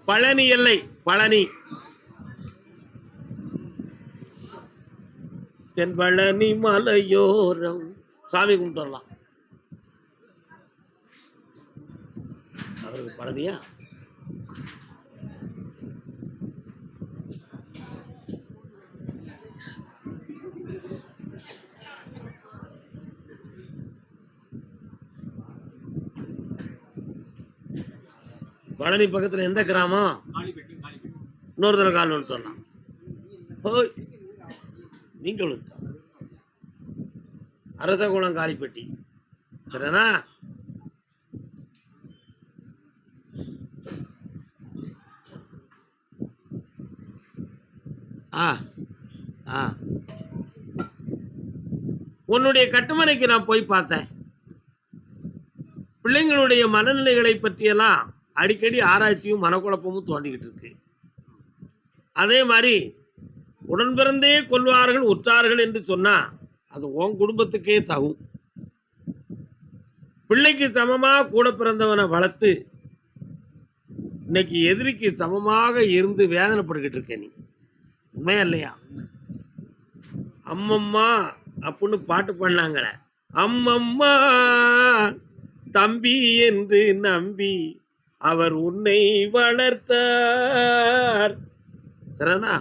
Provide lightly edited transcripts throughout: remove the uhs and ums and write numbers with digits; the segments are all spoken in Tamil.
பழனி எல்லை, பழனி தென் பழனி மலையோரம் சாமி கும்பிட்டு வரலாம். அவருக்கு பழனியா? பழனி பக்கத்துல எந்த கிராமம்? இன்னொரு தடவை கால் வந்துட்டு வரலாம். ஓய், நீங்கள் அரசகுளம் காளிப்பட்டி சரிண்ணா? உன்னுடைய கட்டுமனைக்கு நான் போய் பார்த்தேன். பிள்ளைங்களுடைய மனநிலைகளை பற்றியெல்லாம் அடிக்கடி ஆராய்ச்சியும் மனக்குழப்பமும் தோண்டிக்கிட்டு இருக்கு. அதே மாதிரி உடன் பிறந்தே கொள்வார்கள் உற்றார்கள் என்று சொன்னா அது உன் குடும்பத்துக்கே தகும். பிள்ளைக்கு சமமா கூட பிறந்தவனை வளர்த்து இன்னைக்கு எதிரிக்கு சமமாக இருந்து வேதனைப்பட்டுக்கிட்டு இருக்க நீ. உண்மையா இல்லையா? அம்மம்மா அப்படின்னு பாட்டு பண்ணாங்களே, அம்மம்மா தம்பி என்று நம்பி அவர் உன்னை வளர்த்தார் சரிண்ணா?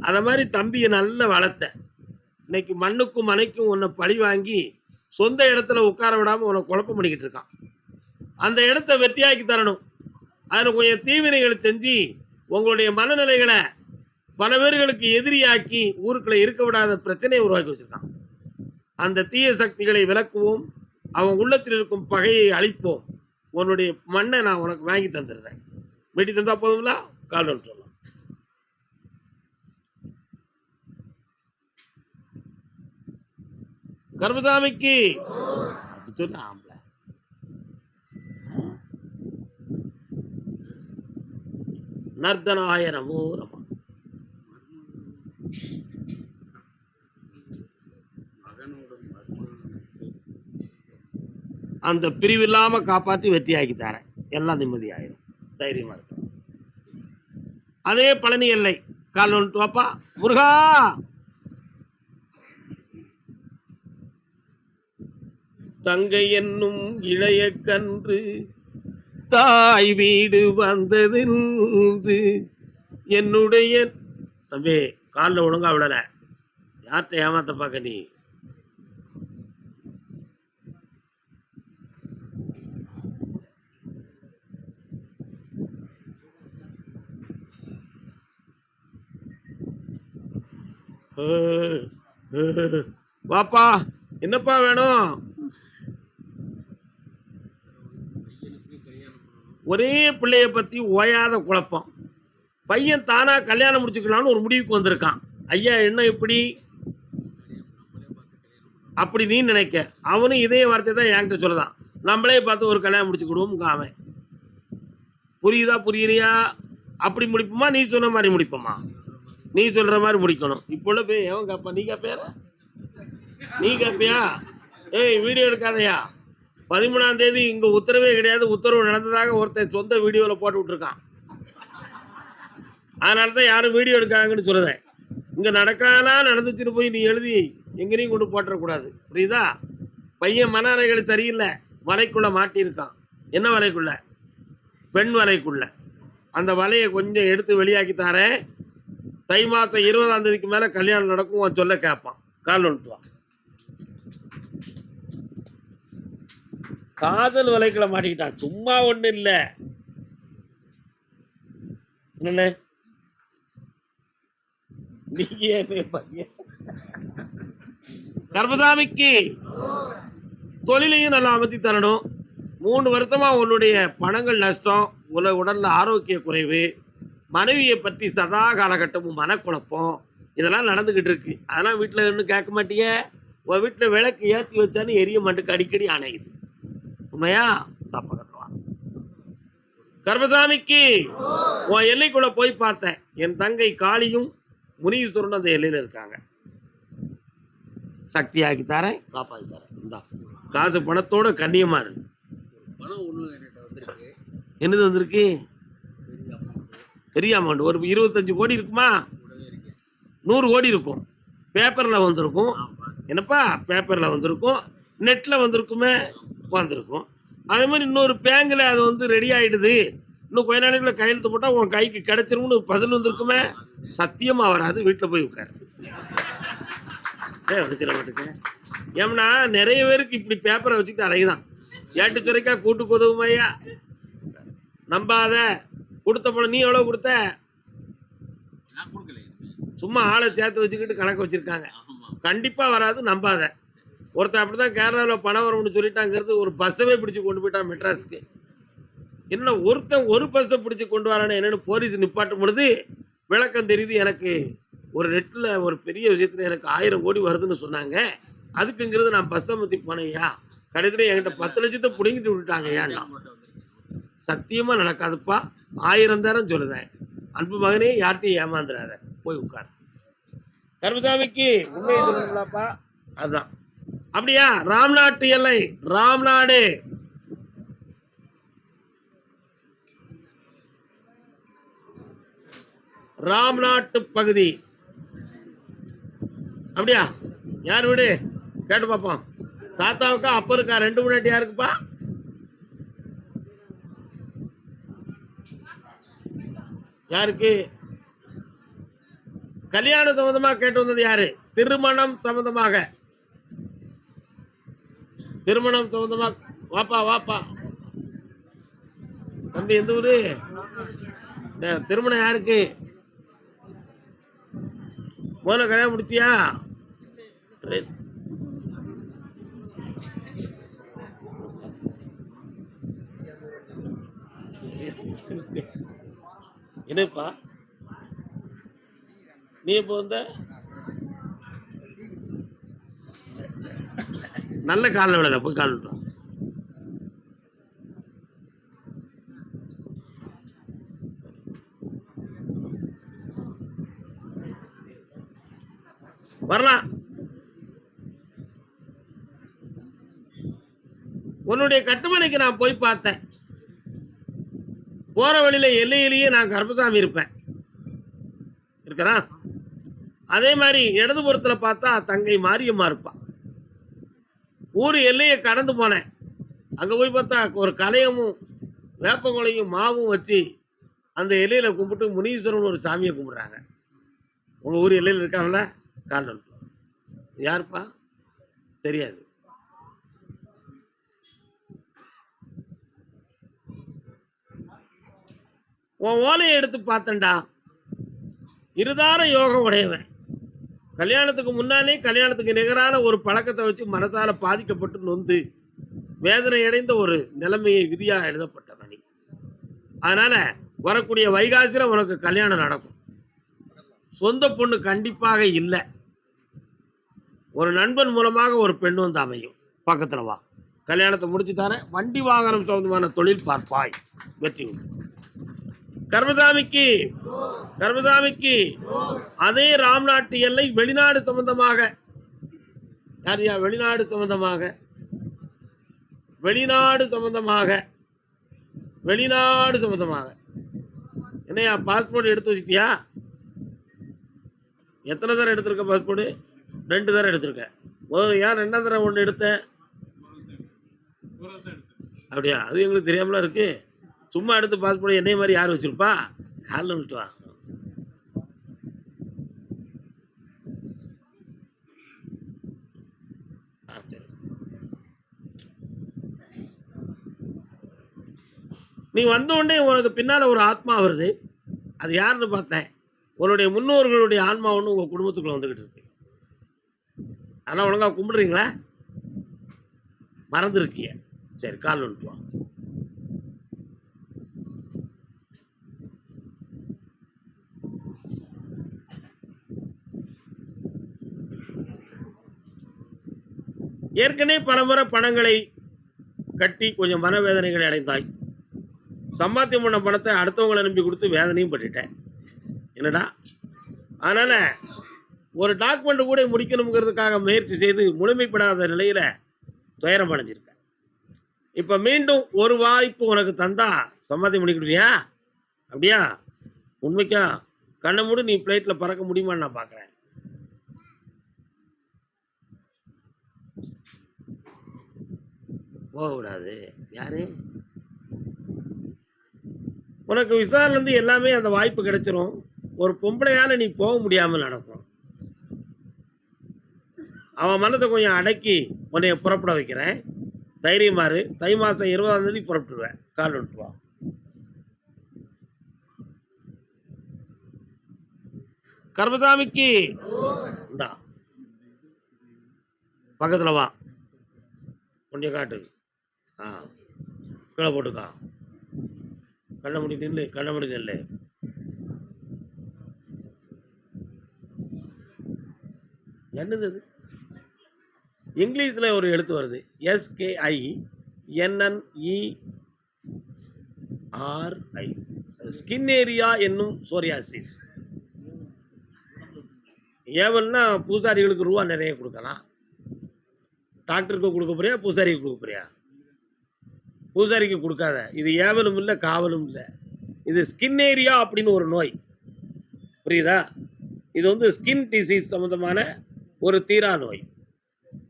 அத மாதிரி தம்பியை நல்லா வளர்த்த. இன்னைக்கு மண்ணுக்கும் மனைக்கும் உன்னை பழி வாங்கி சொந்த இடத்துல உட்கார விடாம உன்னை குழப்பம் பண்ணிக்கிட்டு இருக்கான். அந்த இடத்த வெற்றியாக்கி தரணும். அதில் கொஞ்சம் தீவினைகளை செஞ்சு உங்களுடைய மனநிலைகளை பல பேர்களுக்கு எதிரியாக்கி ஊருக்குள்ள இருக்க விடாத பிரச்சனையை உருவாக்கி வச்சிருக்கான். அந்த தீய சக்திகளை விலக்குவோம், அவன் உள்ளத்தில் இருக்கும் பகையை அழிப்போம். உன்னுடைய மண்ணை நான் உனக்கு வாங்கி தந்துடுறேன். வெட்டி தந்தா போதுங்களா? கால் சொல்லலாம். கர்மசாமிக்கு சொன்ன ஆம்பளை நர்தனாய நமோ நம. அந்த பிரிவு இல்லாம காப்பாற்றி வெற்றியாக்கி தரேன். எல்லாம் நிம்மதியாயிரும், தைரியமா இருக்கும். அதே பழனி எல்லை கால் வந்துட்டு வாப்பா முருகா. தங்கை என்னும் இளைய கன்று தாய் வீடு வந்தது என்னுடைய தம்பி காலில் ஒழுங்கா விடல. யார்கிட்ட ஏமாத்த பார்க்க நீ? வாப்பா, என்னப்பா வேணும்? ஒரே பிள்ளைய பத்தி ஓயாத குழப்பம். பையன் தானா கல்யாணம் முடிச்சுக்கலாம்னு ஒரு முடிவுக்கு வந்திருக்கான். ஐயா என்ன இப்படி அப்படி நீ நினைக்க, அவனும் இதே வார்த்தை தான் என்கிட்ட சொல்லதான். நம்மளே பார்த்து ஒரு கல்யாணம் முடிச்சுக்கிடுவோம். அவன் புரியுதா புரியலையா? அப்படி முடிப்போமா நீ சொன்ன மாதிரி முடிப்போமா? நீ சொல்ற மாதிரி முடிக்கணும். இப்போ உள்ள போய் எவன் கேப்பா? நீ கேப்பியா? நீ கேப்பியா? ஏய், வீடியோ எடுக்காதையா? 13ஆம் தேதி இங்க உத்தரவே கிடையாது. உத்தரவு நடந்ததாக ஒருத்தன் சொந்த வீடியோல போட்டு விட்டுருக்கான். அதனாலதான் யாரும் வீடியோ எடுக்காங்கன்னு சொல்றேன். இங்க நடக்காதான் நடந்துச்சுன்னு போய் நீ எழுதி எங்கேயும் கொண்டு போட்டுறக்கூடாது. புரியுதா? பையன் மன அறைகள் சரியில்லை, வலைக்குள்ள மாட்டியிருக்கான். என்ன வலைக்குள்ள? பெண் வலைக்குள்ள. அந்த வலையை கொஞ்சம் எடுத்து வெளியாக்கி தாரேன். தை மாசம் 20ஆம் தேதிக்கு மேல கல்யாணம் நடக்கும். சொல்ல கேட்பான். கால் வந்துட்டுவான். காதல் வலைக்குள்ள மாட்டிக்கிட்டான். சும்மா ஒண்ணு இல்ல. என்ன நீங்க கர்மசாமிக்கு தொழிலையும் நல்லா அமைத்தி தரணும். 3 வருஷமா உன்னுடைய பணங்கள் நஷ்டம், உடல்ல ஆரோக்கிய குறைவு, மனைவியை பற்றி சதா காலகட்டமும் மனக்குழப்பம், இதெல்லாம் நடந்துகிட்டு இருக்கு. அதெல்லாம் வீட்டில் இன்னும் கேட்க மாட்டிய. உன் வீட்டில் விளக்கு ஏற்றி வச்சான்னு எரிய மாட்டுக்கு அடிக்கடி அணையுது. உண்மையா? தப்ப கட்டுவான். கர்மசாமிக்கு உன் எல்லைக்குள்ள போய் பார்த்தேன். என் தங்கை காளியும் முனீஸ்வரன் அந்த எல்லையில இருக்காங்க. சக்தியாக்கி தரேன், காப்பாற்றி தரேன். இந்தா காசு பணத்தோட கண்ணியமா இருக்கு. என்னது வந்திருக்கு? பெரிய அமௌண்ட். ஒரு 25 கோடி இருக்குமா, 100 கோடி இருக்கும். பேப்பரில் வந்திருக்கும். என்னப்பா பேப்பரில் வந்திருக்கும், நெட்டில் வந்திருக்குமே, வந்திருக்கும். அதே மாதிரி இன்னொரு பேங்கில் அது வந்து ரெடி ஆகிடுது, இன்னும் கொஞ்ச நாளைக்குள்ள கையெழுத்து போட்டால் உன் கைக்கு கிடைச்சிரும்னு பதில் வந்திருக்குமே. சத்தியமாக வராது. வீட்டில் போய் உட்காரு. வச்சிட மாட்டேங்க. ஏம்னா நிறைய பேருக்கு இப்படி பேப்பரை வச்சுக்கிட்டு அலைதான். ஏட்டுச்சுரைக்கா கூட்டுக்கு உதவுமையா. நம்பாத. கொடுத்த பணம் நீ எவ்வளோ கொடுத்த? சும்மா ஆளை சேர்த்து வச்சுக்கிட்டு கணக்கு வச்சிருக்காங்க. கண்டிப்பாக வராது, நம்பாத. ஒருத்தன் அப்படி தான் கேரளாவில் பணம் வரும்னு சொல்லிட்டாங்கிறது ஒரு பஸ்ஸவே பிடிச்சி கொண்டு போயிட்டான் மெட்ராஸுக்கு. இன்னும் ஒருத்தன் ஒரு பஸ்ஸை பிடிச்சி கொண்டு வரானே என்னென்னு போலீஸ் நிப்பாட்டும் பொழுது விளக்கம் தெரியுது. எனக்கு ஒரு நெட்டில் ஒரு பெரிய விஷயத்தில் எனக்கு 1000 கோடி வருதுன்னு சொன்னாங்க, அதுக்குங்கிறது நான் பஸ்ஸை மத்தி போனேயா, கடைசியில் என்கிட்ட 10 லட்சத்தை பிடிங்கிட்டு விட்டுட்டாங்க. ஏன்னா சத்தியமாக நடக்காதுப்பா. 1000 தரம் சொல்லுதேன். அன்பு மகனே, யார்கிட்டையும் ஏமாந்துடாத, போய் உட்கார். கருமசாமிக்கு உண்மையை சொல்லணும்லாப்பா. அதுதான். அப்படியா? ராம்நாட்டு எல்லை, ராம்நாடு, ராம்நாட்டு பகுதி. அப்படியா? யார் வீடு கேட்டு பார்ப்போம். தாத்தாவுக்கா அப்பருக்கா 2 முன்னாடி யாருக்குப்பா? யாருக்கு? கல்யாணம் சம்பந்தமாக கேட்டு வந்தது யாரு? திருமணம் சம்பந்தமாக. திருமணம் சம்பந்தமாக. வாப்பா வாப்பா தம்பி, எந்த ஊரு? திருமணம் யாருக்கு? முதல்ல கல்யாணம் முடிச்சியா? என்னப்பா நீ இப்போ வந்த? நல்ல காலில் விடல, போய் கால் விட்டுரும். வரலாம். உன்னுடைய கட்டுமனைக்கு நான் போய் பார்த்தேன். போற வழியில எல்லையிலேயே நான் கருப்பசாமி இருப்பேன். இருக்கிறா? அதே மாதிரி இடதுபுறத்தில் பார்த்தா தங்கை மாரியம்மா இருப்பா. ஊர் எல்லையை கடந்து போனேன். அங்கே போய் பார்த்தா ஒரு கலையமும் வேப்பங்குலையும் மாவும் வச்சு அந்த எல்லையில் கும்பிட்டு முனீஸ்வரன் ஒரு சாமியை கும்பிட்றாங்க. உங்கள் ஊர் எல்லையில் இருக்காங்கள? காரணம் யாருப்பா? தெரியாது. உன் ஓலையை எடுத்து பார்த்தண்டா. இருதார யோகம் உடையவன். கல்யாணத்துக்கு முன்னாலே கல்யாணத்துக்கு நிகரான ஒரு பழக்கத்தை வச்சு மனசால பாதிக்கப்பட்டு நொந்து வேதனை அடைந்த ஒரு நிலைமையை விதியாக எழுதப்பட்ட மணி. அதனால வரக்கூடிய வைகாசியில் உனக்கு கல்யாணம் நடக்கும். சொந்த பொண்ணு கண்டிப்பாக இல்லை. ஒரு நண்பன் மூலமாக ஒரு பெண் வந்து அமையும். பக்கத்தில் வா, கல்யாணத்தை முடிச்சுட்டாரேன். வண்டி வாகனம் சம்பந்தமான தொழில் பார்ப்பாய், வெற்றி உண்டு. கர்மசாமிக்கு கர்மசாமிக்கு அதே ராம்நாட்டு எல்லை வெளிநாடு சம்பந்தமாக. யாரையா? வெளிநாடு சம்பந்தமாக, வெளிநாடு சம்பந்தமாக, வெளிநாடு சம்பந்தமாக. என்னையா பாஸ்போர்ட் எடுத்து வச்சுட்டியா? எத்தனை தரம் எடுத்திருக்க பாஸ்போர்ட்? 2 தரம் எடுத்திருக்க. ஏன் 2ஆம் தரம் ஒன்று எடுத்தேன்? அப்படியா? அது எங்களுக்கு தெரியாமலாம் இருக்கு. சும்மா எடுத்து பாஸ்போர்ட் என்னைய மாதிரி யார் வச்சிருப்பா? காலில் விட்டு வா. நீ வந்த உடனே உனக்கு பின்னால் ஒரு ஆத்மா வருது. அது யாருன்னு பார்த்தேன். உன்னுடைய முன்னோர்களுடைய ஆன்மா ஒன்று உங்கள் குடும்பத்துக்குள்ள வந்துக்கிட்டு இருக்கு. அதெல்லாம் ஒழுங்காக கும்பிடுறீங்களா? மறந்துருக்கிய? சரி, கால் வந்துட்டு வா. ஏற்கனவே பலமுறை பணங்களை கட்டி கொஞ்சம் மனவேதனைகளை அடைந்தாய். சம்பாத்தியம் பண்ண பணத்தை அடுத்தவங்களை நம்பி கொடுத்து வேதனையும் பட்டுட்டேன். என்னடா? அதனால் ஒரு டாக்குமெண்ட் கூட முடிக்கணுங்கிறதுக்காக முயற்சி செய்து முழுமைப்படாத நிலையில் துயரம் அடைஞ்சிருக்கேன். இப்போ மீண்டும் ஒரு வாய்ப்பு உனக்கு தந்தா சம்பாத்தியம் பண்ணிக்கிடுவியா? அப்படியா? உண்மைக்கா? கண்ண மூடு, நீ ஃப்ளைட்ல பறக்க முடியுமான்னு நான் பார்க்குறேன். போகக்கூடாது. யாரு? உனக்கு விசாலேருந்து எல்லாமே அந்த வாய்ப்பு கிடைச்சிரும். ஒரு பொம்பளையால நீ போக முடியாம நடக்கும். அவன் மனத கொஞ்சம் அடக்கி உன்னைய புறப்பட வைக்கிறேன். தைரியமா இரு. தை மாசம் 20ஆம் தேதி புறப்பட்டுருவேன். கால் வந்துட்டு வா. கருப்பசாமிக்கு இந்தா பக்கத்துல வா. கொஞ்சம் காட்டு. கீழே போட்டுக்கா. கண்ண மூடி நில்லு. கண்ண மூடி நில்லு. என்னது அது? இங்கிலீஷ்ல ஒரு எழுத்து வருது. SKINNERI. ஸ்கின் ஏரியா என்னும் சோரியாசிஸ். ஏவல்னா பூசாரிகளுக்கு ரூபா நிறைய கொடுக்கலாம். டாக்டருக்கு கொடுக்க போறியா, பூசாரிக்கு கொடுக்க போறியா? பூசாரிக்கு கொடுக்காத. இது ஏவலும் இல்லை, காவலும் இல்லை. இது ஸ்கின் ஏரியா அப்படின்னு ஒரு நோய். புரியுதா? இது வந்து ஸ்கின் டிசீஸ் சம்பந்தமான ஒரு தீரா நோய்.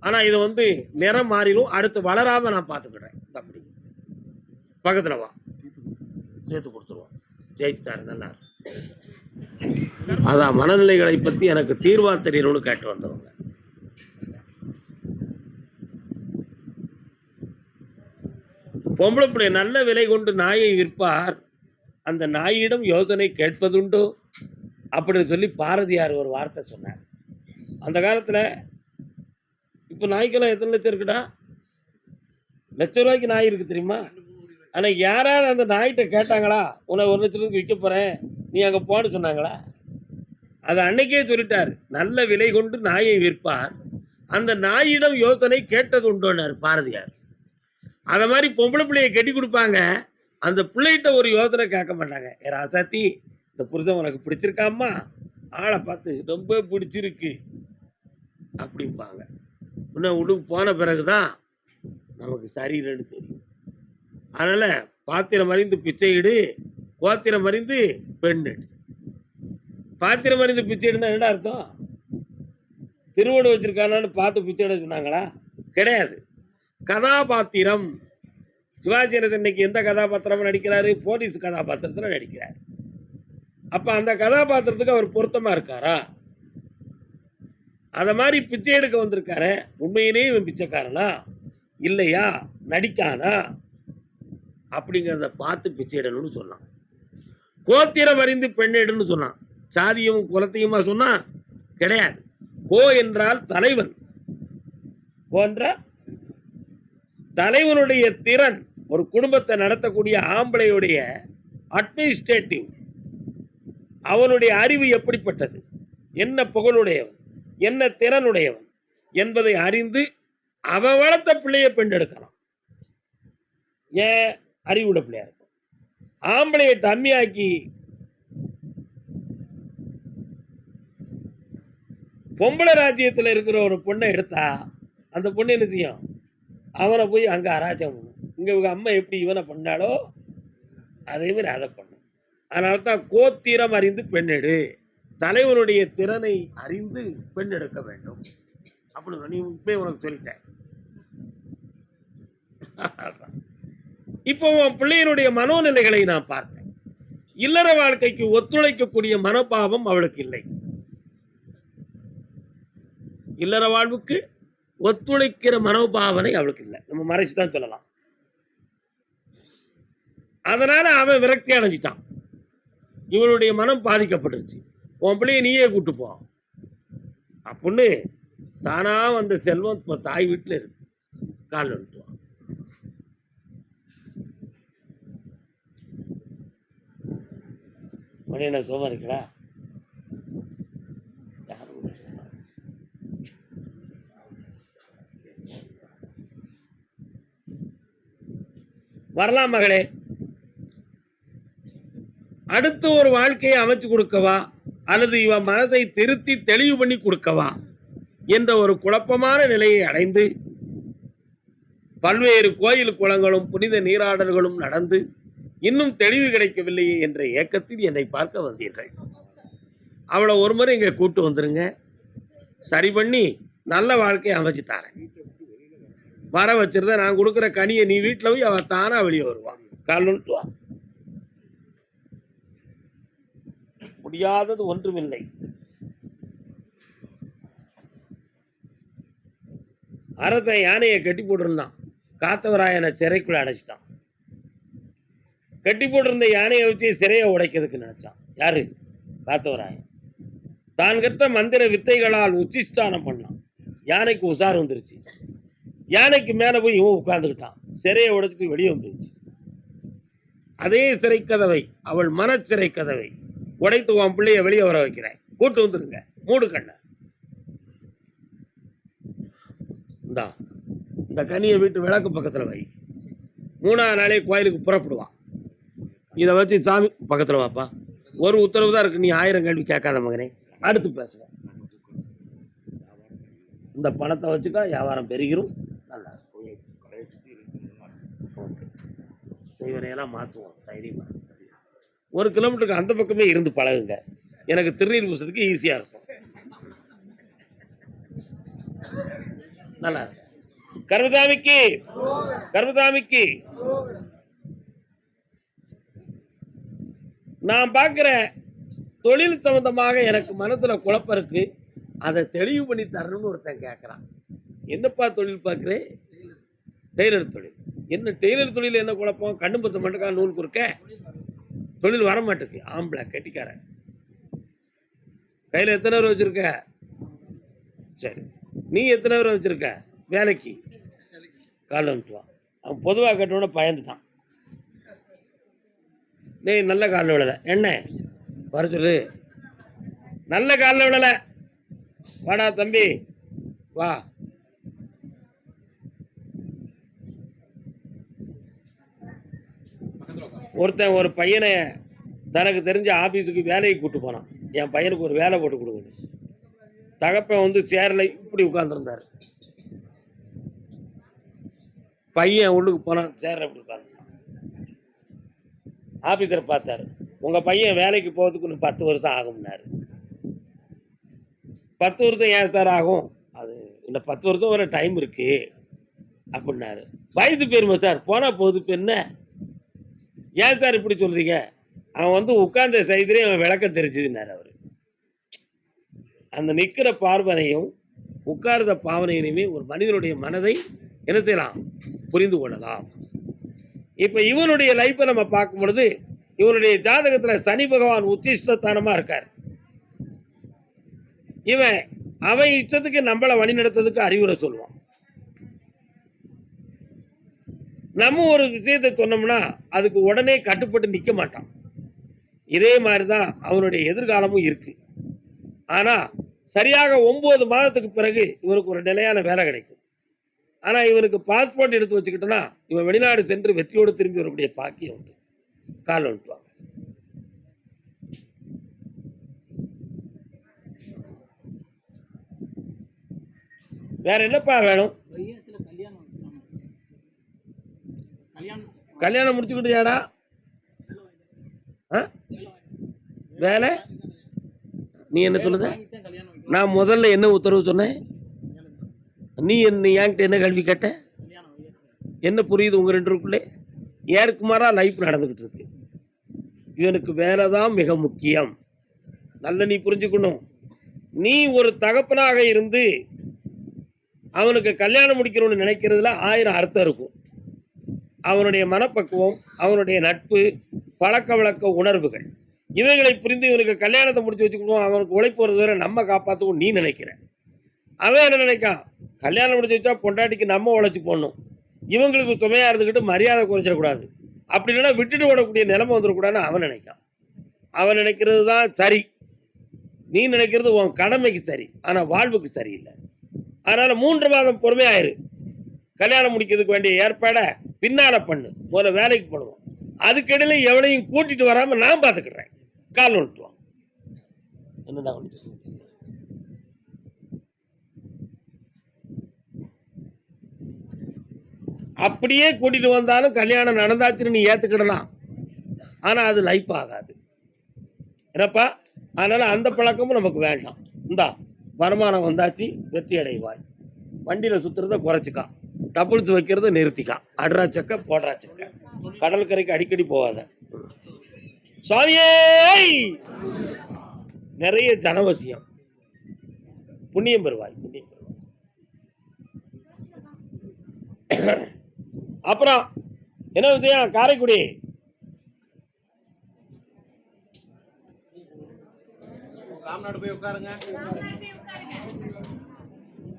ஆனா இது வந்து நிறம் மாறிடும். அடுத்து வளராம நான் பார்த்துக்கிறேன். அப்படி பக்கத்துல வா, சேர்த்து கொடுத்துருவோம். ஜெயிச்சுட்டாரு. நல்லா. அதான் மனநிலைகளை பத்தி எனக்கு தீர்வா தெரியணும்னு கேட்டு வந்தவங்க. பொம்பளை பிள்ளை நல்ல விலை கொண்டு நாயை விற்பார், அந்த நாயிடம் யோசனை கேட்பதுண்டோ அப்படின்னு சொல்லி பாரதியார் ஒரு வார்த்தை சொன்னார். அந்த காலத்துல இப்போ நாய்க்கெல்லாம் எத்தனை லட்சம் இருக்குடா? லட்ச ரூபாய்க்கு நாய் இருக்கு தெரியுமா? ஆனால் யாராவது அந்த நாய்கிட்ட கேட்டாங்களா, உன்னை 1 லட்சத்துக்கு விற்க போகிறேன், நீ அங்கே போன்னு சொன்னாங்களா? அதை அன்னைக்கே சொல்லிட்டார். நல்ல விலை கொண்டு நாயை விற்பார், அந்த நாயிடம் யோசனை கேட்டது உண்டோன்னார் பாரதியார். அதை மாதிரி பொம்பளை பிள்ளையை கட்டி கொடுப்பாங்க, அந்த பிள்ளைகிட்ட ஒரு யோசனை கேட்க மாட்டாங்க. ராசாத்தி, இந்த புருஷன் உனக்கு பிடிச்சிருக்காம்மா, ஆளை பார்த்து ரொம்ப பிடிச்சிருக்கு அப்படிம்பாங்க. இன்னும் உடுக்கு போன பிறகுதான் நமக்கு சரியில்லைன்னு தெரியும். அதனால பாத்திரம் அறிந்து பிச்சையிடு, கோத்திரம் அறிந்து பெண்ணு. பாத்திரம் அறிந்து பிச்சைடுனா என்ன அர்த்தம்? திருவோடு வச்சிருக்கானான்னு பார்த்து பிச்சைட சொன்னாங்களா? கிடையாது. கதாபாத்திரம். சிவாஜி கணேசன் இன்னைக்கு எந்த கதாபாத்திரமும் நடிக்கிறாரு? போலீஸ் கதாபாத்திரத்தில் நடிக்கிறார். அப்ப அந்த கதாபாத்திரத்துக்கு அவர் பொருத்தமா இருக்காரா? அத மாதிரி பிச்சை எடுக்க வந்திருக்காரு. உண்மையிலே இவன் பிச்சைக்காரனா இல்லையா, நடிக்கானா அப்படிங்கிறத பார்த்து பிச்சையிடணும்னு சொன்னான். கோத்திரம் அறிந்து பெண்ணேடுன்னு சொன்னான். சாதியும் குலத்தையுமா சொன்னா? கிடையாது. கோ என்றால் தலைவன். போன்ற தலைவனுடைய திறன், ஒரு குடும்பத்தை நடத்தக்கூடிய ஆம்பளையுடைய அட்மினிஸ்ட்ரேட்டிவ், அவனுடைய அறிவு எப்படிப்பட்டது, என்ன புகழுடையவன், என்ன திறனுடையவன் என்பதை அறிந்து அவன் வளர்த்த பிள்ளையை பெண்டெடுக்கலாம். ஏன்? அறிவுள்ள பிள்ளையா இருக்கும். ஆம்பளையை தம்மியாக்கி பொம்பளை ராஜ்யத்தில் இருக்கிற ஒரு பொண்ணை எடுத்தா அந்த பொண்ணு என்ன செய்யும்? அவனை போய் அங்கே அராஜகம் பண்ணும். இங்கே இவங்க அம்மா எப்படி இவனை பண்ணாலோ அதே மாதிரி அதை பண்ணும். அதனால தான் கோத்திரம் அறிந்து பெண்ணெடு, தலைவனுடைய திறனை அறிந்து பெண் எடுக்க வேண்டும் அப்படின்னு நீ இப்பவே உனக்கு சொல்லிட்டேன். இப்போ உன் பிள்ளையினுடைய மனோநிலைகளை நான் பார்த்தேன். இல்லற வாழ்க்கைக்கு ஒத்துழைக்கக்கூடிய மனோபாவம் அவளுக்கு இல்லை. இல்லற வாழ்வுக்கு ஒத்துழைக்கிற மனோபாவனை அவளுக்கு இல்லை. நம்ம மறைச்சுதான் சொல்லலாம். அதனால அவன் விரக்தி அடைஞ்சிட்டான். இவளுடைய மனம் பாதிக்கப்பட்டுருச்சு. உன் பிள்ளைய நீயே கூட்டு போ அப்படின்னு தானா வந்த செல்வம் இப்போ தாய் வீட்டில் இருக்கு. கால் வந்துட்டு மணி என்ன சோமா இருக்கா? வரலாம் மகளே. அடுத்து ஒரு வாழ்க்கையை அமைச்சு கொடுக்கவா அல்லது இவன் மனதை திருத்தி தெளிவு பண்ணி கொடுக்கவா என்ற ஒரு குழப்பமான நிலையை அடைந்து பல்வேறு கோயில் குளங்களும் புனித நீராடல்களும் நடந்து இன்னும் தெளிவு கிடைக்கவில்லையே என்ற ஏக்கத்தில் என்னை பார்க்க வந்தீர்கள். அவளை ஒரு முறை இங்க கூட்டு வந்துருங்க, சரி பண்ணி நல்ல வாழ்க்கையை அமைச்சு தரேன். வர வச்சிருந்த நான் கொடுக்குற கனியை நீ வீட்டில் போய் அவ தானா வெளியே வருவான். கால்ட்டு வா. முடியாதது ஒன்றுமில்லை. அரச யானையை கட்டி போட்டிருந்தான். காத்தவராயனை சிறைக்குள்ள அடைச்சிட்டான். கட்டி போட்டிருந்த யானையை வச்சு சிறையை உடைக்கிறதுக்கு நினைச்சான். யாரு? காத்தவராயன். தான் கற்ற மந்திர வித்தைகளால் உச்சிஷ்டானம் பண்ணான். யானைக்கு உசார் வந்துருச்சு. யானைக்கு மேல போய் இவன் உட்கார்ந்துக்கிட்டான். சிறையை உடைச்சிட்டு வெளியே வந்துருச்சு. அதே சிறை கதவை, அவள் மனச்சிறை கதவை உடைத்து உன் பிள்ளைய வெளியே வர வைக்கிறேன், கூட்டு வந்துருங்க, மூடு கண்ண. இந்த கனியை வீட்டு விளக்கு பக்கத்துல வை. 3ஆவது நாளே கோயிலுக்கு புறப்படுவான். இதை வச்சு சாமி பக்கத்துல வாப்பா. ஒரு உத்தரவு தான் இருக்கு, நீ 1000 கேள்வி கேட்காத மகனே. அடுத்து பேசுவேன். இந்த பணத்தை வச்சுக்கா, வியாபாரம் பெருகிரும். நல்லா செய்வனையெல்லாம் மாற்றுவோம் தைரியமா. 1 கிலோமீட்டருக்கு அந்த பக்கமே இருந்து பழகுங்க. எனக்கு திருநீர் பூசத்துக்கு ஈஸியா இருக்கும். நல்லா இருக்கு. கர்மசாமிக்கு கர்மசாமிக்கு நான் பார்க்கிற தொழில் சம்பந்தமாக எனக்கு மனத்துல குழப்பம் இருக்கு, அதை தெளிவு பண்ணி தரணும்னு ஒருத்தன் கேட்கறான். என்னப்பா தொழில் பார்க்குறேன்? டெய்லர் தொழில். என்ன டெய்லர் தொழில் என்ன குழப்பம்? கண்ணு பத்த மட்டுக்கா நூல் குறுக்க தொழில் வர மாட்டேக்கு. ஆம்பளை கட்டிக்காரன். கையில் எத்தனை பேர் வச்சிருக்க? சரி, நீ எத்தனை பேர் வச்சிருக்க வேலைக்கு? காலில் வந்துட்டுவான். அவன் பொதுவாக கட்டோட பயந்துட்டான். நீ நல்ல காலில் விழலை, என்ன வர சொல்லு. நல்ல காலில் விழலை, வாடா தம்பி வா. ஒருத்தன் ஒரு பையனை தனக்கு தெரிஞ்ச ஆபீஸுக்கு வேலைக்கு கூட்டு போனான். என் பையனுக்கு ஒரு வேலை போட்டு கொடுங்க. தகப்பன் வந்து சேர்ல இப்படி உட்கார்ந்துருந்தார். பையன் உள்ளுக்கு போனான், சேர்ல இப்படி உட்கார்ந்து. ஆபீஸர் பார்த்தாரு, உங்க பையன் வேலைக்கு போகிறதுக்கு இன்னும் 10 வருஷம் ஆகும்னாரு. 10 வருஷம் ஏன் சார் ஆகும்? அது இந்த 10 வருஷம் வர டைம் இருக்கு அப்படின்னாரு. வயது பேருமா சார்? போனா போகுது இப்போ என்ன? ஏன் சார் இப்படி சொல்றீங்க? அவன் வந்து உட்கார்ந்த செய்திலே அவன் விளக்கம் தெரிஞ்சுதுன்னாரு அவர். அந்த நிற்கிற பார்வனையும் உட்கார்ந்த பாவனையிலுமே ஒரு மனிதனுடைய மனதை என்ன செய்யலாம்? புரிந்து கொள்ளலாம். இப்ப இவனுடைய லைஃப்பை நம்ம பார்க்கும் பொழுது, இவனுடைய ஜாதகத்துல சனி பகவான் உச்சிஷ்டத்தானமா இருக்கார். இவன் அவன் இஷ்டத்துக்கு நம்மளை வழிநடத்துறதுக்கு அறிவுரை சொல்லுவான். நம்ம ஒரு விஷயத்தை சொன்னோம்னா அதுக்கு உடனே கட்டுப்பட்டு நிற்க மாட்டான். இதே மாதிரிதான் அவனுடைய எதிர்காலமும் இருக்கு. ஆனா சரியாக 9 மாதத்துக்கு பிறகு இவனுக்கு ஒரு நிலையான வேலை கிடைக்கும். ஆனா இவனுக்கு பாஸ்போர்ட் எடுத்து வச்சுக்கிட்டோன்னா இவன் வெளிநாடு சென்று வெற்றியோடு திரும்பி வரக்கூடிய பாக்கியம் உண்டு. கால் வந்துட்டுவாங்க. வேற என்னப்பா வேணும்? கல்யாணம் முடிச்சுக்கிட்டியாடா? வேலை நீ என்ன சொல்லுத? நான் முதல்ல என்ன உத்தரவு சொன்னேன்? நீ என்கிட்ட என்ன கேள்வி கேட்ட? என்ன புரியுது உங்க 2 பேருக்குள்ளே? ஏற்குமாறா லைஃப் நடந்துகிட்டு இருக்கு. இவனுக்கு வேலை தான் மிக முக்கியம். நல்ல நீ புரிஞ்சுக்கணும். நீ ஒரு தகப்பனாக இருந்து அவனுக்கு கல்யாணம் முடிக்கணும்னு நினைக்கிறதுல 1000 அர்த்தம் இருக்கும். அவனுடைய மனப்பக்குவம், அவனுடைய நட்பு, பழக்க வழக்க உணர்வுகள், இவைகளை புரிந்து இவனுக்கு கல்யாணத்தை முடிச்சு வச்சுக்கணும், அவனுக்கு உழைப்பு வருது வரை நம்ம காப்பாற்றுவோம் நீ நினைக்கிற. அவன் என்ன நினைக்கான்? கல்யாணம் முடிச்சு வச்சா பொண்டாட்டிக்கு நம்ம உழைச்சி போடணும், இவங்களுக்கு சுமையா இருந்துக்கிட்டு மரியாதை குறைச்சிடக்கூடாது, அப்படி இல்லைன்னா விட்டுட்டு ஓடக்கூடிய நிலைமை வந்துடக்கூடாதுன்னு அவன் நினைக்கான். அவன் நினைக்கிறது தான் சரி, நீ நினைக்கிறது உன் கடமைக்கு சரி, ஆனால் வாழ்வுக்கு சரியில்லை. அதனால 3 மாதம் பொறுமையாயிரு. கல்யாணம் முடிக்கிறதுக்கு வேண்டிய ஏற்பாடை பின்னால பண்ணு. முதல்ல வேலைக்கு போடுவோம். அதுக்கிடையில எவனையும் கூட்டிட்டு வராம நான் பார்த்துக்கிறேன். கால் விட்டுவான். என்னடா அப்படியே கூட்டிட்டு வந்தாலும் கல்யாணம் நடந்தாச்சுன்னு நீ ஏத்துக்கிடலாம். ஆனால் அது லைஃப் ஆகாது என்னப்பா. அதனால் அந்த பழக்கமும் நமக்கு வேண்டாம். இந்தா வருமானம் வந்தாச்சு, வெற்றி அடைவாய். வண்டியில் சுற்றுறத குறைச்சிக்கா, டபுள்ஸ் வைக்கிறத நிறுத்திக்கா, அட்ரா சக்க போடுறா சக்க, கடற்கரைக்கு அடிக்கடி போகாத. சுவாமியே நிறைய ஜனவசியம், புண்ணியம் பெறுவாய், புண்ணியம் பெறுவாய். அப்புறம் என்ன விஷயம்? காரைக்குடி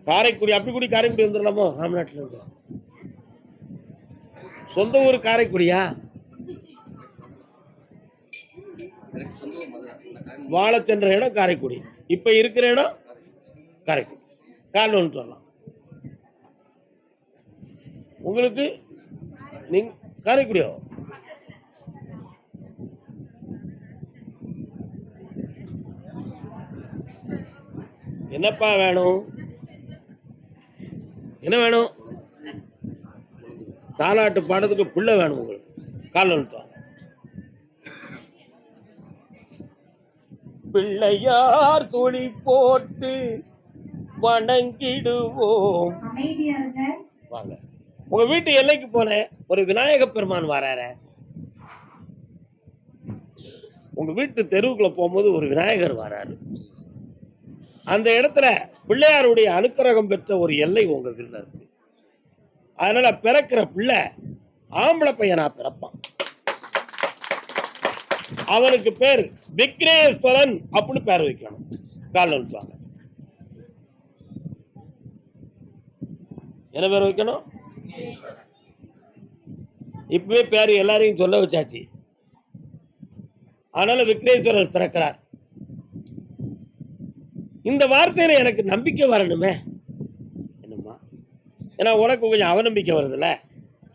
காரைக்குடி அப்படி கூடி காரைக்குடி வந்துடலாமோ? ராம்நாட்டில் இருந்து சொந்த ஊர் காரைக்குடியா? வாழ சென்ற இடம் காரைக்குடி, இப்ப இருக்கிற இடம் காரைக்குடி. கால் ஒன்று வரலாம் உங்களுக்கு. நீங்க காரைக்குடியோ? என்னப்பா வேணும்? என்ன வேணும்? தாலாட்டு பாடத்துக்கு பிள்ளை வேணும் உங்களுக்கு. கால் வந்துட்டோம். பிள்ளையார் துளி போட்டு வணங்கிடுவோம். வாங்க. உங்க வீட்டு எல்லைக்கு போன ஒரு விநாயக பெருமான் வரார. உங்க வீட்டு தெருவுக்குள்ள போகும்போது ஒரு விநாயகர் வராரு. அந்த இடத்துல பிள்ளையாருடைய அனுக்கிரகம் பெற்ற ஒரு எல்லை உங்க வீட்டில் இருக்கு. அதனால பிறக்கிற பிள்ளை ஆம்பளை பையனா பிறப்பான். அவனுக்கு பேர் விக்னேஸ்வரன் அப்படின்னு பேர் வைக்கணும். கால் வந்துட்டாங்க. என்ன பேர் வைக்கணும்? இப்பவே பேர் எல்லாரையும் சொல்ல வச்சாச்சு. அதனால விக்னேஸ்வரர் பிறக்கிறார். இந்த வார்த்தையில எனக்கு நம்பிக்கை வரணுமே. என்னம்மா? ஏன்னா உனக்கு கொஞ்சம் அவநம்பிக்கை வருதுல்ல.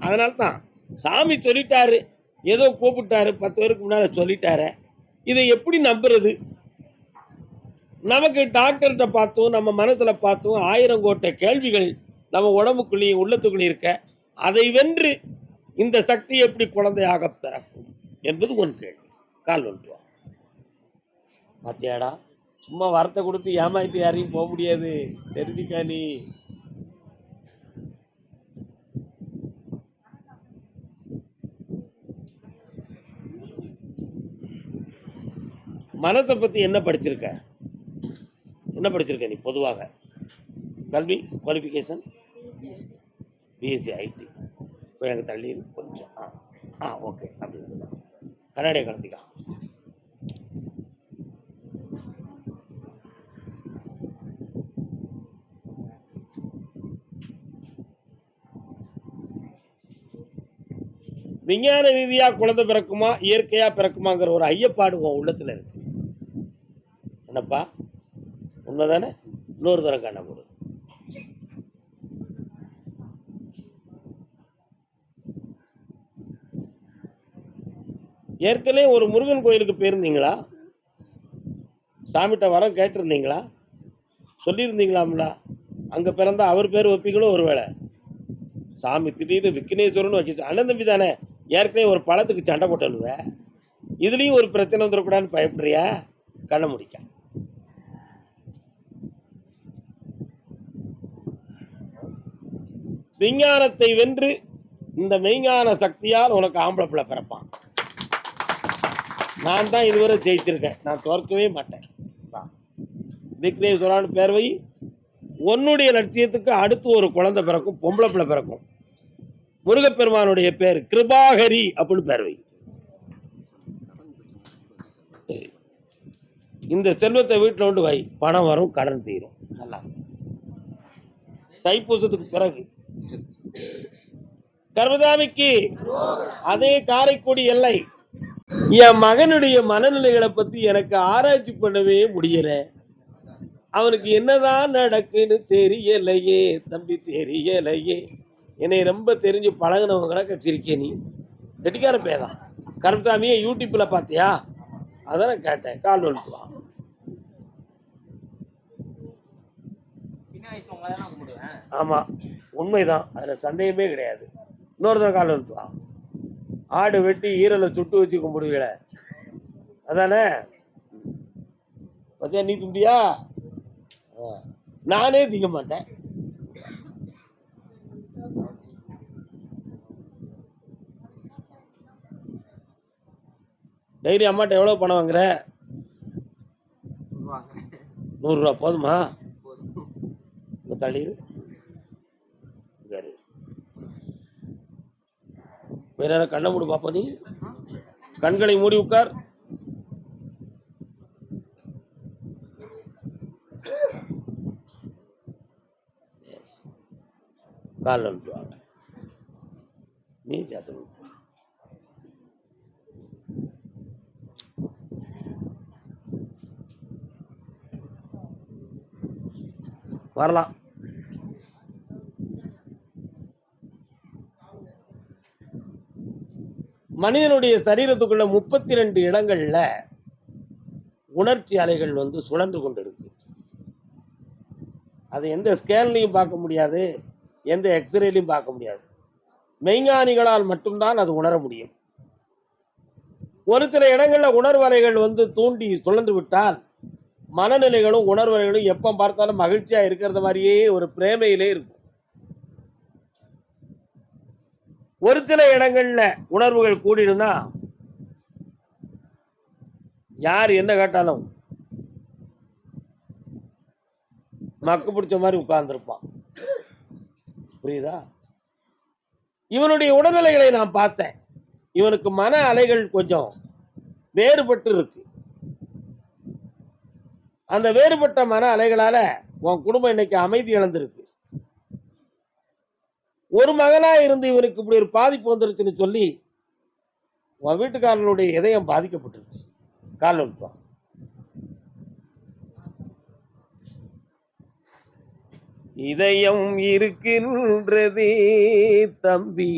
அதனால தான் சாமி சொல்லிட்டாரு, ஏதோ கூப்பிட்டாரு, 10 பேருக்கு முன்னால சொல்லிட்டாரு. இதை எப்படி நம்புறது? நமக்கு டாக்டர்கிட்ட பார்த்தும் நம்ம மனசுல பார்த்தும் 1000 கோட்டை கேள்விகள் நம்ம உடம்புக்குள்ளேயும் உள்ளத்துக்குள்ளேயும் இருக்க. அதை வென்று இந்த சக்தி எப்படி குழந்தையாக பிறக்கும் என்பது ஒரு கேள்வி. கால் வந்துடுவா. பாத்தியாடா, சும்மா வார்த்தை கொடுத்து ஏமாத்தி யாரையும் போக முடியாது, தெரிஞ்சுக்கா நீ. மனத்தை பத்தி என்ன படிச்சிருக்க? என்ன படிச்சிருக்க நீ பொதுவாக? கல்வி குவாலிஃபிகேஷன் பிஎஸ்சி ஐடி. இப்போ எனக்கு தள்ளி கொஞ்சம் ஓகே அப்படின்னு கண்ணாடியை கலத்திக்கா. விஞ்ஞான ரீதியா குழந்தை பிறக்குமா இயற்கையா பிறக்குமாங்கிற ஒரு ஐயப்பாடு உன் உள்ளத்துல இருக்கு. என்னப்பா உண்மைதானே? இன்னொரு தரம் கண்ண போடு. ஏற்கனவே ஒரு முருகன் கோயிலுக்கு போயிருந்தீங்களா? சாமிகிட்ட வரம் கேட்டிருந்தீங்களா? சொல்லியிருந்தீங்களாம்ல? அங்கே பிறந்தா அவர் பேர் வைப்பீங்களோ? ஒருவேளை சாமி திடீர்னு விக்னேஸ்வரன் வைக்க. அண்ணன் தம்பி தானே, ஏற்கனவே ஒரு பழத்துக்கு சண்டை போட்டனுவ. இதுலேயும் ஒரு பிரச்சனை வந்துடக்கூடாதுன்னு பயப்படுறியா? கண்ண முடிக்க. விஞ்ஞானத்தை வென்று இந்த மெய்ஞான சக்தியால் உனக்கு ஆம்பளை பிள்ளை பிறப்பான். நான் தான் இதுவரை ஜெயிச்சிருக்கேன், நான் தோற்கவே மாட்டேன். விக்னேஸ்வரான்னு பேர் வை. உன்னுடைய லட்சியத்துக்கு அடுத்து ஒரு குழந்தை பிறக்கும், பொம்பளை பிள்ளை பிறக்கும். முருகப்பெருமானுடைய பேர் கிருபாகரி அப்படின்னு பேர் வை. இந்த செல்வத்தை வீட்டில் கொண்டு வை, பணம் வரும், கடன் தீரும். நல்லா தைப்பூசத்துக்கு பிறகு கர்மசாமிக்கு அதே காரைக்குடி எல்லை. என் மகனுடைய மனநிலைகளை பத்தி எனக்கு ஆராய்ச்சி பண்ணவே முடியல. அவனுக்கு என்னதான் நடக்குன்னு தெரியலையே தம்பி, தெரியலையே. என்னை ரொம்ப தெரிஞ்சு பழகினவங்களை கச்சிருக்கே நீ. கெட்டிக்கார பேதான். கருப்சாமியை யூடியூப்ல பார்த்தியா? அதான் கேட்டேன். கால் வந்துடுவான். ஆமா, உண்மைதான், அதுல சந்தேகமே கிடையாது. இன்னொருத்தர் கால் வந்துடுவான். ஆடு வெட்டி ஈரலை சுட்டு வச்சு கும்பிடுவீல, அதானே? பத்தியா நீ தும்பியா? நானே திங்க மாட்டேன். டைரி அம்மாட்ட எவ்வளவு பணம் வாங்குற? 100 ரூபா போதுமா? தள்ளி வேற யாரும் கண்ணை மூடி பாப்பா, நீ கண்களை மூடி உட்கார். கால் அனுப்புவாங்க, நீ சேர்த்து வரலாம். மனிதனுடைய சரீரத்துக்குள்ள 32 இடங்கள்ல உணர்ச்சி அலைகள் சுழன்று கொண்டு இருக்கு. அது எந்த ஸ்கேன்லையும் பார்க்க முடியாது, எந்த எக்ஸ்ரேலையும் பார்க்க முடியாது. மெய்ஞானிகளால் மட்டும்தான் அது உணர முடியும். ஒரு சில இடங்கள்ல உணர்வலைகள் தூண்டி சுழன்று விட்டால் மனநிலைகளும் உணர்வலைகளும் எப்ப பார்த்தாலும் மகிழ்ச்சியா இருக்கிறது மாதிரியே ஒரு பிரேமையிலே இருக்கும். ஒரு சில இடங்கள்ல உணர்வுகள் கூடிடும்னா யார் என்ன கேட்டாலும் மக்கு பிடிச்ச மாதிரி உட்கார்ந்துருப்பான். புரியுதா? இவனுடைய உடல்நிலைகளை நான் பார்த்தேன். இவனுக்கு மன அலைகள் கொஞ்சம் வேறுபட்டு இருக்கு. அந்த வேறுபட்ட மன அலைகளால உன் குடும்பம் இன்னைக்கு அமைதி இழந்திருக்கு. ஒரு மகனா இருந்து இவனுக்கு இப்படி ஒரு பாதிப்பு வந்துருச்சுன்னு சொல்லி உன் வீட்டுக்காரனுடைய இதயம் பாதிக்கப்பட்டுருச்சு. கால் வந்துட்டான். இதயம் இருக்கின்றதே தம்பி,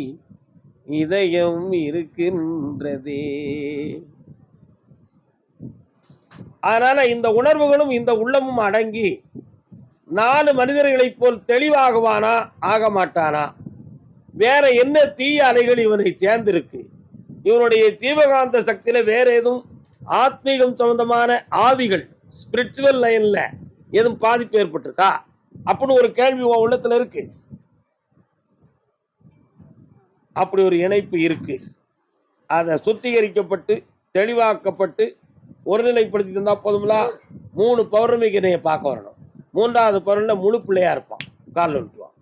இதயம் இருக்கின்றதே. அதனால இந்த உணர்வுகளும் இந்த உள்ளமும் அடங்கி 4 மனிதர்களைப் போல் தெளிவாகுவானா, ஆக மாட்டானா? வேற என்ன தீய அலைகள் இவனை சேர்ந்திருக்கு? இவனுடைய ஜீவகாந்த சக்தியில வேற எதுவும் ஆத்மீகம் சம்பந்தமான ஆவிகள் ஸ்பிரிச்சுவல் லைன்ல எதுவும் பாதிப்பு ஏற்பட்டிருக்கா அப்படின்னு ஒரு கேள்வி உன் உள்ளத்துல இருக்கு. அப்படி ஒரு இணைப்பு இருக்கு. அதை சுத்திகரிக்கப்பட்டு தெளிவாக்கப்பட்டு ஒருநிலைப்படுத்தி தந்தா போதும்ல. 3 பௌர்ணமிக்கு என்னைய பார்க்க வரணும். 3வது பௌர்ணமில முழு பிள்ளையா இருப்பான். காலில் விட்டுவான்.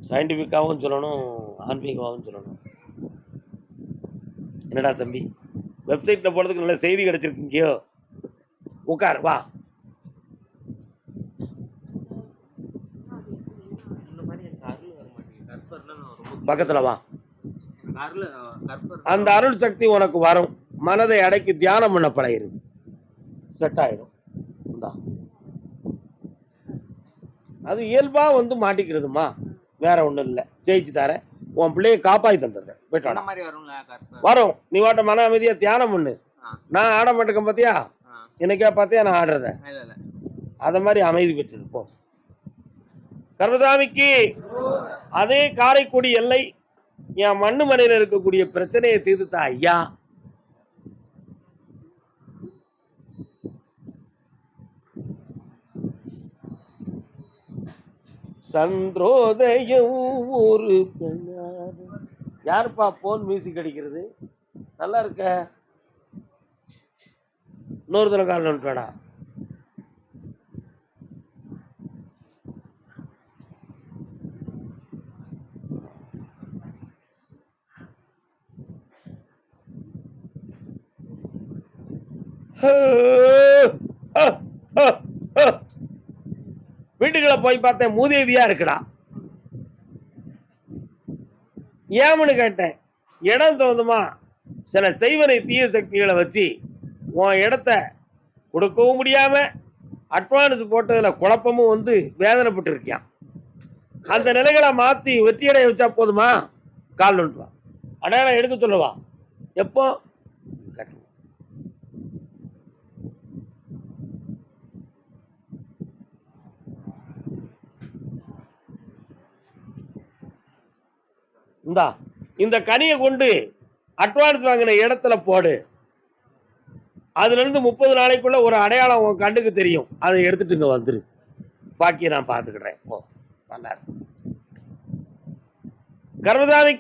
சயின்டிஃபிக்காகவும் சொல்லணும், ஆன்மீகமாகவும் சொல்லணும். என்னடா தம்பி, வெப்சைட்ல போறதுக்கு நல்ல செய்தி கிடைச்சிருக்கீங்கயோ? உட்கார், வா. பக்கத்துல வா. அந்த அருள் சக்தி உனக்கு வரும். மனதை அடக்கி தியானம் பண்ண பழகிரு, செட் ஆயிடும். அது இயல்பா மாட்டிக்கிறதுமா, வேற ஒண்ணும் இல்லை. ஜெயிச்சு தர, உன் பிள்ளைய காப்பாத்தி தந்துடுறேன். வரும். நீ வாட்ட மன அமைதியா தியானம் பண்ணு. நான் ஆட மாட்டேன் பாத்தியா, இன்னைக்கா பாத்தியா நான் ஆடுறத, அத மாதிரி அமைதி பெற்றிருப்போம். கர்மசாமிக்கு அதே காரைக்குடி எல்லை என் மண்ணு மனையில இருக்கக்கூடிய பிரச்சனையை தீர்த்துத்தா ஐயா. சந்திரோதயம் ஒரு யாருப்பா போன் மியூசிக் அடிக்கிறது? நல்லா இருக்க. இன்னொரு தடவை கால் வந்துட்டா. வீட்டுக்குள்ள போய் பார்த்தேன், மூதேவியா இருக்குடா. ஏன்னு கேட்டேன். இடம் தகுந்தமா சில செய்வனை தீய சக்திகளை வச்சு உன் இடத்த கொடுக்கவும் முடியாம அட்வான்ஸ் போட்டதுல குழப்பமும் வேதனைப்பட்டு இருக்கியான். அந்த நிலைகளை மாத்தி வெற்றியடைய வச்சா போதுமா? கால் நோட்டுவா, அடையாளம் எடுக்க சொல்லுவா. எப்போ இந்தா இந்த கனியை கொண்டு அட்வான்ஸ் வாங்கின இடத்துல போடு. அதுலேருந்து 30 நாளைக்குள்ள ஒரு அடையாளம் உன் கண்ணுக்கு தெரியும். அதை எடுத்துட்டு இங்க வந்துரு. பாக்கியை நான் பார்த்துக்கிறேன். போ. நல்லா இருக்கு. கர்ப்பதாதை